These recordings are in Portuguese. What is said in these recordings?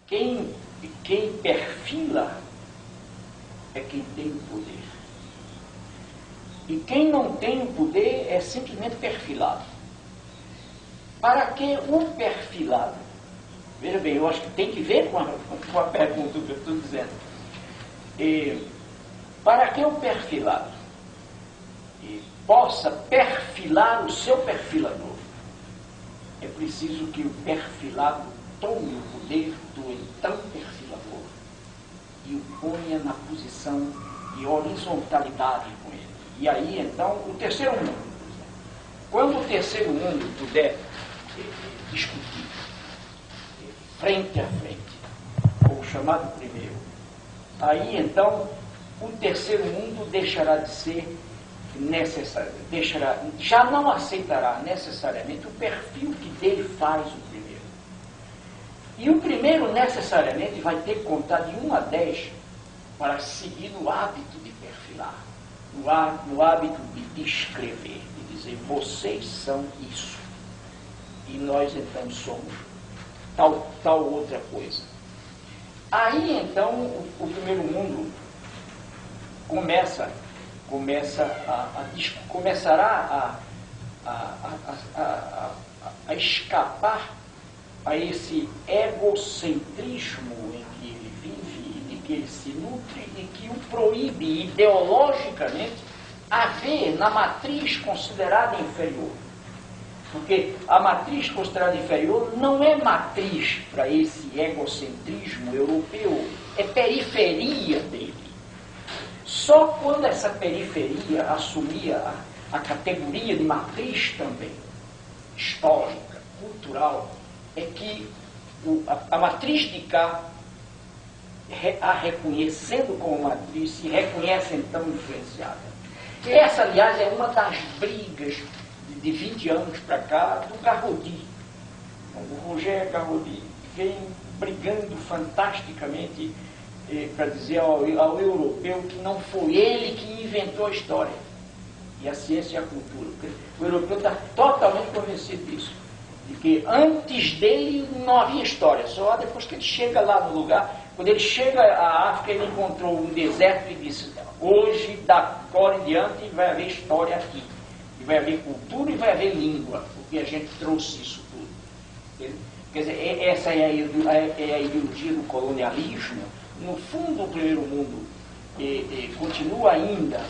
quem perfila é quem tem o poder. E quem não tem o poder é simplesmente perfilado. Para que o perfilado? Veja bem, eu acho que tem que ver com a pergunta que eu estou dizendo. Para que o perfilado possa perfilar o seu perfilador, é preciso que o perfilado tome o poder do então perfilador e o ponha na posição de horizontalidade com ele. E aí, então, o terceiro mundo. Quando o terceiro mundo puder discutir frente a frente com o chamado primeiro, aí, então, o terceiro mundo deixará de ser necessário, já não aceitará necessariamente o perfil que dele faz o primeiro. E o primeiro necessariamente vai ter que contar de 1 a 10 para seguir no hábito de perfilar, no hábito de descrever, de dizer, vocês são isso, e nós então somos tal outra coisa. Aí então o primeiro mundo começará a escapar a esse egocentrismo em que ele vive, de que ele se nutre e que o proíbe ideologicamente a ver na matriz considerada inferior. Porque a matriz considerada inferior não é matriz para esse egocentrismo europeu, é periferia dele. Só quando essa periferia assumia a categoria de matriz também, histórica, cultural, é que a matriz de cá, a reconhecendo como matriz, se reconhece então influenciada. Essa, aliás, é uma das brigas de 20 anos para cá do Garrodi. O Roger Garrodi vem brigando fantasticamente para dizer ao europeu que não foi ele que inventou a história e a ciência e a cultura. O europeu está totalmente convencido disso, de que antes dele não havia história, só depois que ele chega lá no lugar. Quando ele chega à África, ele encontrou um deserto e disse, hoje, da agora em diante, vai haver história aqui, e vai haver cultura e vai haver língua, porque a gente trouxe isso tudo. Quer dizer, essa é a ideologia do colonialismo. No fundo, o primeiro mundo continua ainda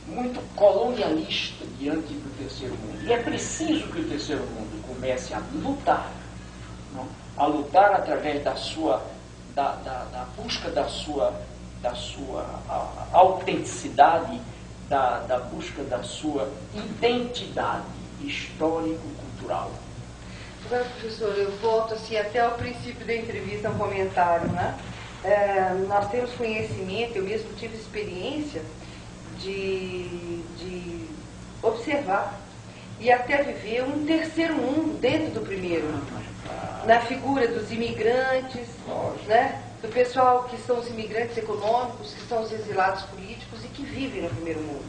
muito colonialista diante do terceiro mundo. E é preciso que o terceiro mundo comece a lutar, a lutar através da busca da sua autenticidade, da busca da sua identidade histórico-cultural. Agora, professor, eu volto assim, até ao princípio da entrevista, um comentário, né? Nós temos conhecimento, eu mesmo tive experiência de observar e até viver um terceiro mundo dentro do primeiro, na figura dos imigrantes, né? Do pessoal que são os imigrantes econômicos, que são os exilados políticos e que vivem no primeiro mundo.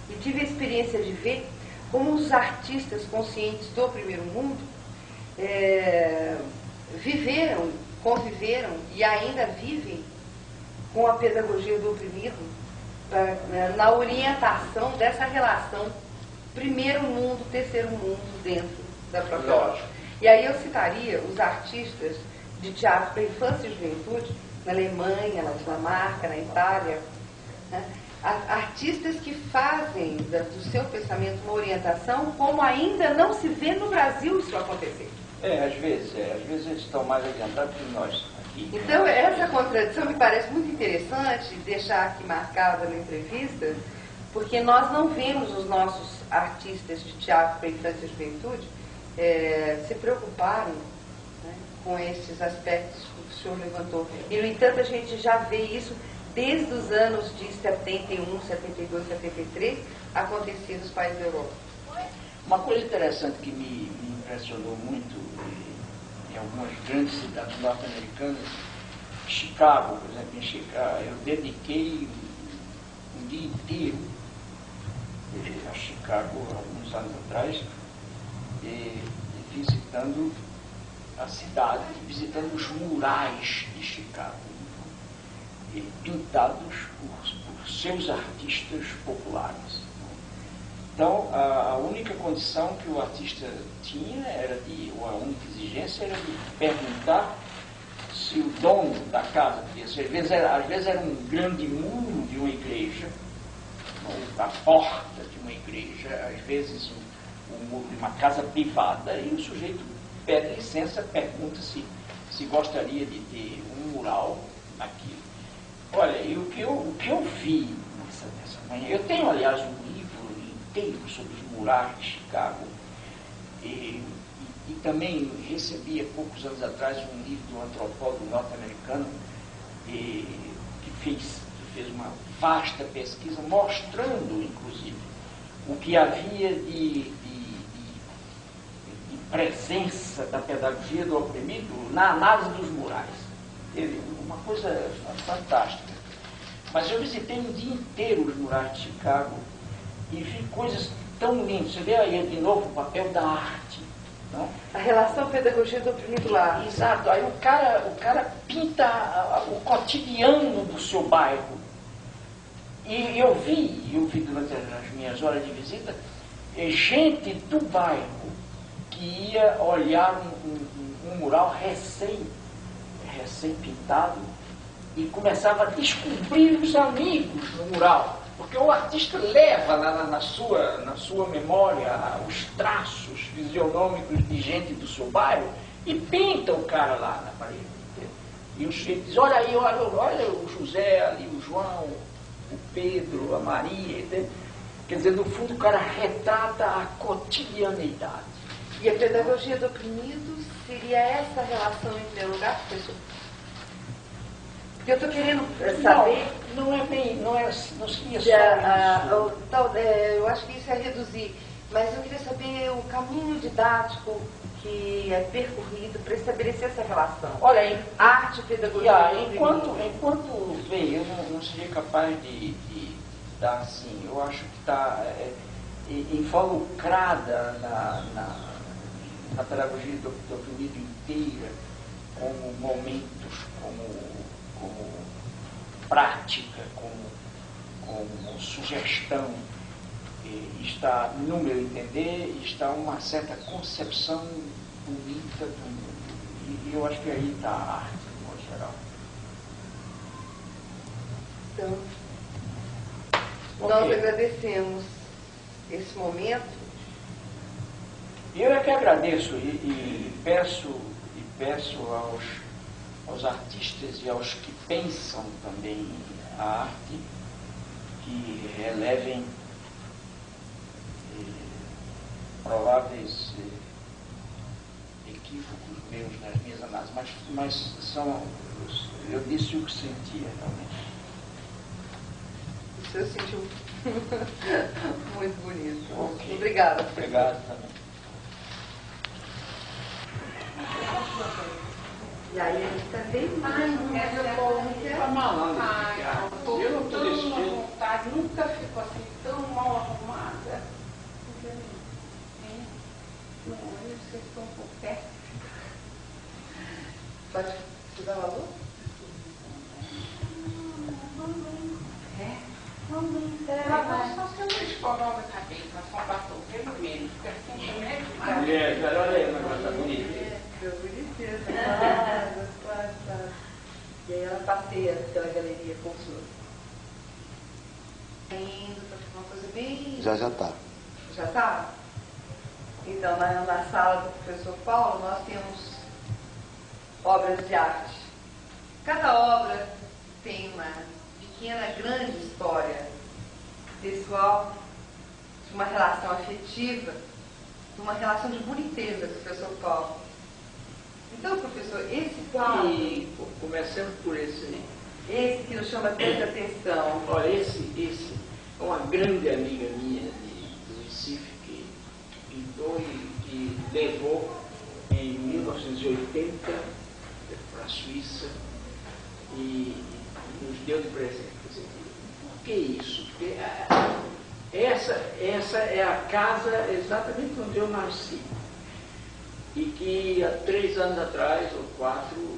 E tive a experiência de ver como os artistas conscientes do primeiro mundo viveram, conviveram e ainda vivem com a pedagogia do oprimido na orientação dessa relação primeiro mundo, terceiro mundo dentro da própria obra. E aí eu citaria os artistas de teatro para infância e juventude na Alemanha, na Dinamarca, na Itália, né? Artistas que fazem do seu pensamento uma orientação como ainda não se vê no Brasil isso acontecer. Às vezes eles estão mais adiantados que nós aqui. Então, essa contradição me parece muito interessante deixar aqui marcada na entrevista, porque nós não vemos os nossos artistas de teatro para infância e juventude se preocuparem, né, com esses aspectos que o senhor levantou. E, no entanto, a gente já vê isso desde os anos de 71, 72, 73, acontecer nos países da Europa. Uma coisa interessante que me impressionou muito em algumas grandes cidades norte-americanas, Chicago, por exemplo, em Chicago, eu dediquei um dia inteiro a Chicago, alguns anos atrás, visitando a cidade, visitando os murais de Chicago, pintados por seus artistas populares. Então, a única condição que o artista tinha ou a única exigência era de perguntar se o dono da casa podia ser. Às vezes era um grande muro de uma igreja, ou a porta de uma igreja, às vezes um muro de uma casa privada, e o sujeito pede licença, pergunta se gostaria de ter um mural naquilo. Olha, e o que eu vi nessa manhã, eu tenho, aliás, um livro inteiro sobre os murais de Chicago, e também recebi há poucos anos atrás um livro de um antropólogo norte-americano que fez uma vasta pesquisa mostrando, inclusive, o que havia de presença da pedagogia do oprimido na análise dos murais. Uma coisa fantástica. Mas eu visitei um dia inteiro os murais de Chicago e vi coisas tão lindas. Você vê aí de novo o papel da arte. Não? A relação pedagogia do oprimido lá. Exato. Aí o cara pinta o cotidiano do seu bairro. E eu vi durante as minhas horas de visita, gente do bairro que ia olhar um mural recém-pintado e começava a descobrir os amigos no mural. Porque o artista leva na sua memória os traços fisionômicos de gente do seu bairro e pinta o cara lá na parede. E o sujeito diz, olha aí, olha o José ali, o João, o Pedro, a Maria. Quer dizer, no fundo o cara retrata a cotidianeidade. E a pedagogia do oprimido seria essa relação em primeiro lugar, professor? Porque eu estou querendo saber... Não seria só isso. Eu acho que isso é reduzir, mas eu queria saber o caminho didático que é percorrido para estabelecer essa relação. Olha, arte e pedagogia. Enquanto vem, eu não seria capaz de dar assim, eu acho que está involucrada na pedagogia do oprimido inteira, como momentos, como prática, como sugestão, está, no meu entender, está uma certa concepção bonita do mundo. E eu acho que aí está a arte, de modo geral. Então, nós agradecemos esse momento. Eu é que agradeço e peço aos artistas e aos que pensam também a arte que relevem prováveis equívocos meus nas minhas análises, mas eu disse o que sentia realmente. O senhor sentiu muito bonito. Okay. Obrigada. Obrigado também. E aí a gente também mais Eu não estou decidindo. vontade, nunca ficou assim tão mal arrumada. Não, eu sei que estou um pouco perto. Pode te dar valor? Só se eu não escovar a cabeça com batom, pelo menos, porque assim também é demais. Mulher, olha aí, o negócio está bonito. Ficou bonitinho. Claro. E aí ela passeia pela galeria com o senhor. Indo para ficar uma coisa bem... Já está. Já está? Então, na sala do professor Paulo, nós temos obras de arte. Cada obra tem uma pequena, grande história pessoal, de uma relação afetiva, de uma relação de boniteza do professor Paulo. Então, professor, esse quadro... Começando por esse que nos chama tanta atenção. Olha, esse é uma grande amiga minha do Recife que pintou e que levou em 1980 para a Suíça e nos deu de presente. Quer dizer, por que isso? Porque essa é a casa exatamente onde eu nasci. e que há 3 anos atrás, ou 4,